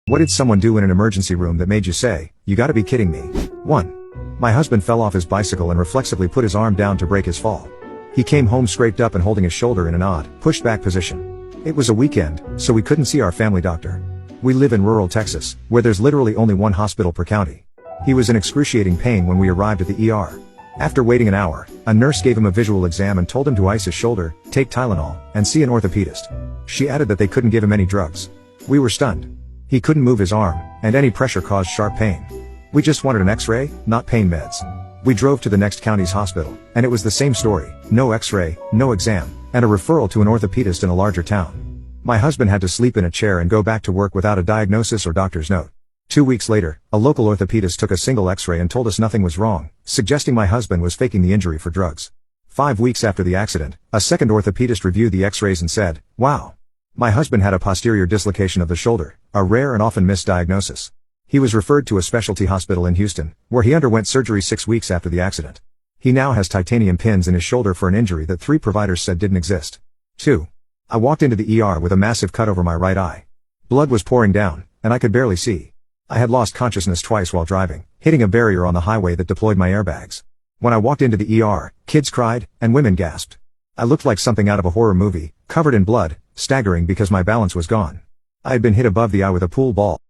What did someone do in an emergency room that made you say, "You gotta be kidding me"? 1. My husband fell off his bicycle and reflexively put his arm down to break his fall. He came home scraped up and holding his shoulder in an odd, pushed back position. It was a weekend, so we couldn't see our family doctor. We live in rural Texas, where there's literally only one hospital per county. He was in excruciating pain when we arrived at the ER. After waiting an hour, a nurse gave him a visual exam and told him to ice his shoulder, take Tylenol, and see an orthopedist. She added that they couldn't give him any drugs. We were stunned. He couldn't move his arm, and any pressure caused sharp pain. We just wanted an x-ray, not pain meds. We drove to the next county's hospital, and it was the same story, no x-ray, no exam, and a referral to an orthopedist in a larger town. My husband had to sleep in a chair and go back to work without a diagnosis or doctor's note. 2 weeks later, a local orthopedist took a single x-ray and told us nothing was wrong, suggesting my husband was faking the injury for drugs. 5 weeks after the accident, a second orthopedist reviewed the x-rays and said, "Wow. My husband had a posterior dislocation of the shoulder, a rare and often missed diagnosis." He was referred to a specialty hospital in Houston, where he underwent surgery 6 weeks after the accident. He now has titanium pins in his shoulder for an injury that 3 providers said didn't exist. 2. I walked into the ER with a massive cut over my right eye. Blood was pouring down, and I could barely see. I had lost consciousness twice while driving, hitting a barrier on the highway that deployed my airbags. When I walked into the ER, kids cried, and women gasped. I looked like something out of a horror movie, covered in blood, staggering because my balance was gone. I had been hit above the eye with a pool ball.